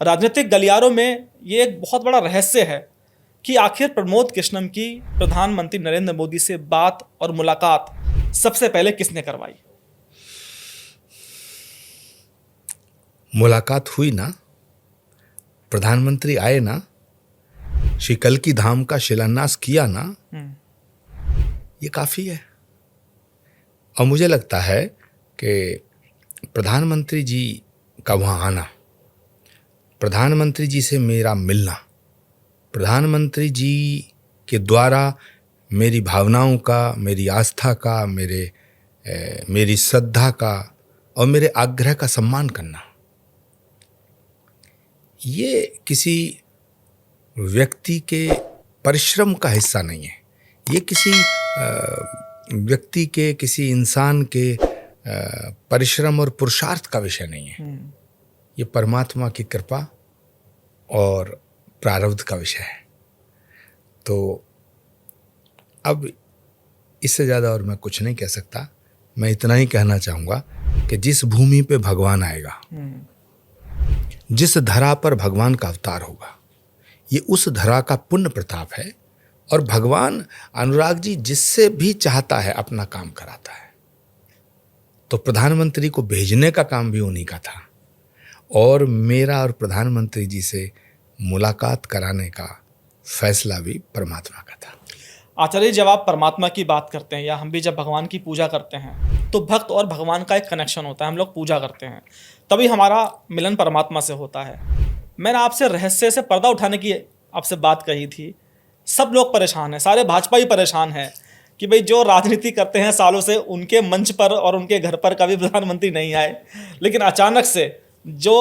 राजनीतिक गलियारों में ये एक बहुत बड़ा रहस्य है कि आखिर प्रमोद कृष्णम की प्रधानमंत्री नरेंद्र मोदी से बात और मुलाकात सबसे पहले किसने करवाई? मुलाकात हुई ना, प्रधानमंत्री आए ना, श्री कल्की धाम का शिलान्यास किया ना, ये काफी है। और मुझे लगता है कि प्रधानमंत्री जी का वहाँ आना, प्रधानमंत्री जी से मेरा मिलना, प्रधानमंत्री जी के द्वारा मेरी भावनाओं का, मेरी आस्था का, मेरी श्रद्धा का और मेरे आग्रह का सम्मान करना, ये किसी व्यक्ति के परिश्रम का हिस्सा नहीं है। ये किसी व्यक्ति के, किसी इंसान के परिश्रम और पुरुषार्थ का विषय नहीं है। ये परमात्मा की कृपा और प्रारब्ध का विषय है। तो अब इससे ज़्यादा और मैं कुछ नहीं कह सकता। मैं इतना ही कहना चाहूँगा कि जिस भूमि पे भगवान आएगा, जिस धरा पर भगवान का अवतार होगा, ये उस धरा का पुण्य प्रताप है। और भगवान अनुराग जी जिससे भी चाहता है अपना काम कराता है। तो प्रधानमंत्री को भेजने का काम भी उन्हीं का था और मेरा और प्रधानमंत्री जी से मुलाकात कराने का फैसला भी परमात्मा का था। आचार्य, जब आप परमात्मा की बात करते हैं या हम भी जब भगवान की पूजा करते हैं तो भक्त और भगवान का एक कनेक्शन होता है। हम लोग पूजा करते हैं तभी हमारा मिलन परमात्मा से होता है। मैंने आपसे रहस्य से पर्दा उठाने की आपसे बात कही थी। सब लोग परेशान हैं, सारे भाजपा ही परेशान हैं कि भाई जो राजनीति करते हैं सालों से, उनके मंच पर और उनके घर पर कभी प्रधानमंत्री नहीं आए, लेकिन अचानक से जो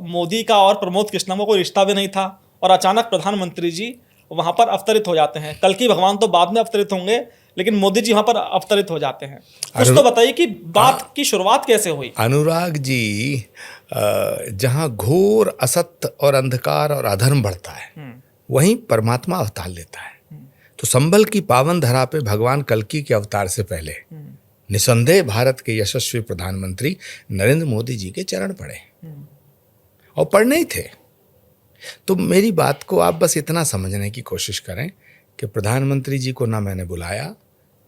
मोदी का और प्रमोद कृष्णम का कोई रिश्ता भी नहीं था और अचानक प्रधानमंत्री जी वहाँ पर अवतरित हो जाते हैं। कल की भगवान तो बाद में अवतरित होंगे, लेकिन मोदी जी वहाँ पर अवतरित हो जाते हैं। कुछ तो बताइए कि बात की शुरुआत कैसे हुई? अनुराग जी, जहाँ घोर असत्य और अंधकार और अधर्म बढ़ता है वहीं परमात्मा अवतार लेता है। तो संभल की पावन धरा पे भगवान कल्की के अवतार से पहले निसंदेह भारत के यशस्वी प्रधानमंत्री नरेंद्र मोदी जी के चरण पड़े और पढ़ने ही थे। तो मेरी बात को आप बस इतना समझने की कोशिश करें कि प्रधानमंत्री जी को ना मैंने बुलाया,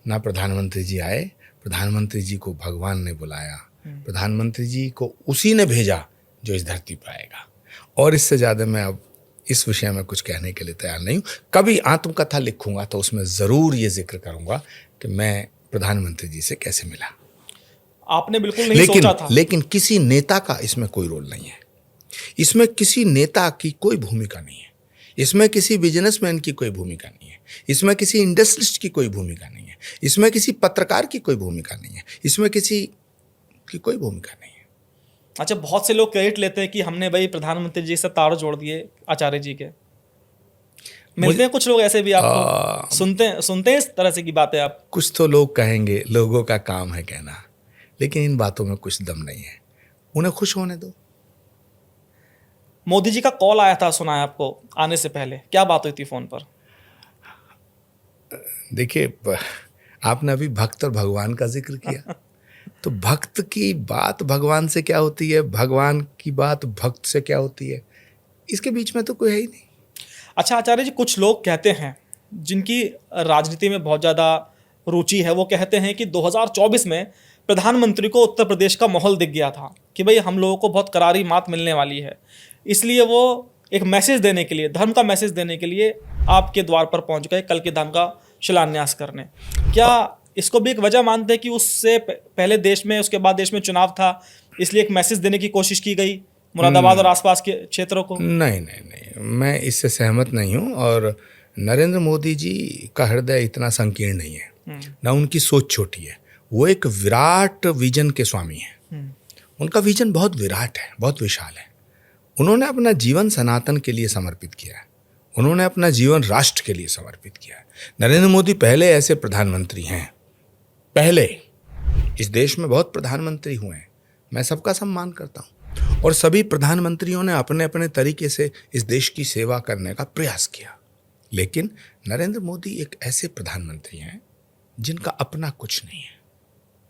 ना प्रधानमंत्री जी आए। प्रधानमंत्री जी को भगवान ने बुलाया, प्रधानमंत्री जी को उसी ने भेजा जो इस धरती पर आएगा। और इससे ज़्यादा मैं अब इस विषय में कुछ कहने के लिए तैयार नहीं हूँ। कभी आत्मकथा लिखूंगा तो उसमें ज़रूर ये जिक्र करूंगा कि मैं प्रधानमंत्री जी से कैसे मिला। आपने बिल्कुल नहीं सोचा था। लेकिन किसी नेता का इसमें कोई रोल नहीं है। इसमें किसी नेता की कोई भूमिका नहीं है। इसमें किसी बिजनेसमैन की कोई भूमिका नहीं है। इसमें किसी इंडस्ट्रिस्ट की कोई भूमिका नहीं है। इसमें किसी पत्रकार की कोई भूमिका नहीं है। इसमें किसी की कोई भूमिका नहीं है। अच्छा, बहुत से लोग क्रेडिट लेते हैं कि हमने भाई प्रधानमंत्री जी से तार जोड़ दिए आचार्य जी के। मिलते हैं कुछ लोग ऐसे भी आपको? सुनते हैं इस तरह से की बातें आप? कुछ तो लोग कहेंगे, लोगों का काम है कहना, लेकिन इन बातों में कुछ दम नहीं है। उन्हें खुश होने दो। मोदी जी का कॉल आया था, सुना है आपको आने से पहले? क्या बात हुई थी फोन पर? देखिए, आपने अभी भक्त और भगवान का जिक्र किया तो भक्त की बात भगवान से क्या होती है, भगवान की बात भक्त से क्या होती है? इसके बीच में तो कोई है ही नहीं। अच्छा आचार्य जी, कुछ लोग कहते हैं जिनकी राजनीति में बहुत ज़्यादा रुचि है, वो कहते हैं कि 2024 में प्रधानमंत्री को उत्तर प्रदेश का माहौल दिख गया था कि भाई हम लोगों को बहुत करारी मात मिलने वाली है, इसलिए वो एक मैसेज देने के लिए, धर्म का मैसेज देने के लिए आपके द्वार पर पहुंच गए कल के धाम का शिलान्यास करने। क्या इसको भी एक वजह मानते हैं कि उससे पहले देश में, उसके बाद देश में चुनाव था, इसलिए एक मैसेज देने की कोशिश की गई मुरादाबाद और आसपास के क्षेत्रों को? नहीं, मैं इससे सहमत नहीं हूँ। और नरेंद्र मोदी जी का हृदय इतना संकीर्ण नहीं है, ना उनकी सोच छोटी है। वो एक विराट विजन के स्वामी हैं। उनका विजन बहुत विराट है, बहुत विशाल है। उन्होंने अपना जीवन सनातन के लिए समर्पित किया है। उन्होंने अपना जीवन राष्ट्र के लिए समर्पित किया है। नरेंद्र मोदी पहले ऐसे प्रधानमंत्री हैं, पहले इस देश में बहुत प्रधानमंत्री हुए हैं, मैं सबका सम्मान करता हूँ। और सभी प्रधानमंत्रियों ने अपने अपने तरीके से इस देश की सेवा करने का प्रयास किया। लेकिन नरेंद्र मोदी एक ऐसे प्रधानमंत्री हैं जिनका अपना कुछ नहीं है,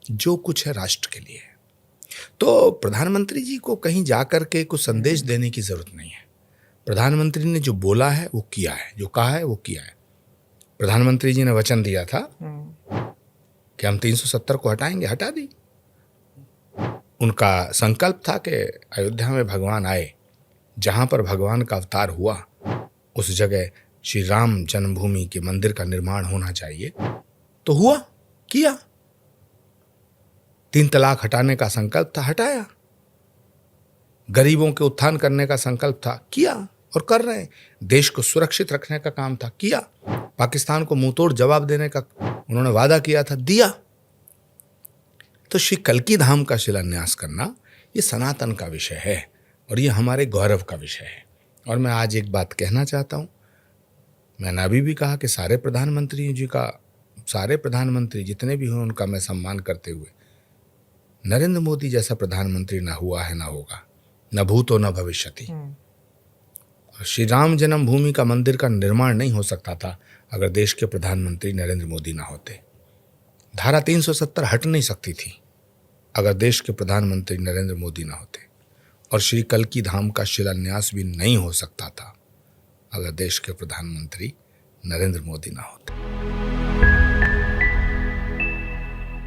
जो कुछ है राष्ट्र के लिए है। तो प्रधानमंत्री जी को कहीं जा कर के कुछ संदेश देने की जरूरत नहीं है। प्रधानमंत्री ने जो बोला है वो किया है, जो कहा है वो किया है। प्रधानमंत्री जी ने वचन दिया था कि हम 370 को हटाएंगे, हटा दी। उनका संकल्प था कि अयोध्या में भगवान आए, जहां पर भगवान का अवतार हुआ उस जगह श्री राम जन्मभूमि के मंदिर का निर्माण होना चाहिए। तो हुआ, किया। 3 तलाक हटाने का संकल्प था, हटाया। गरीबों के उत्थान करने का संकल्प था, किया और कर रहे हैं। देश को सुरक्षित रखने का काम था, किया। पाकिस्तान को मुंहतोड़ जवाब देने का उन्होंने वादा किया था, दिया। तो श्री कल्की धाम का शिलान्यास करना ये सनातन का विषय है और ये हमारे गौरव का विषय है। और मैं आज एक बात कहना चाहता हूँ, मैंने अभी भी कहा कि सारे प्रधानमंत्री जितने भी हुए उनका मैं सम्मान करते हुए, नरेंद्र मोदी जैसा प्रधानमंत्री ना हुआ है, ना होगा, न भूतो न भविष्यति। श्री राम जन्मभूमि का मंदिर का निर्माण नहीं हो सकता था अगर देश के प्रधानमंत्री नरेंद्र मोदी ना होते। धारा 370 हट नहीं सकती थी अगर देश के प्रधानमंत्री नरेंद्र मोदी ना होते। और श्री कल्की धाम का शिलान्यास भी नहीं हो सकता था अगर देश के प्रधानमंत्री नरेंद्र मोदी ना होते।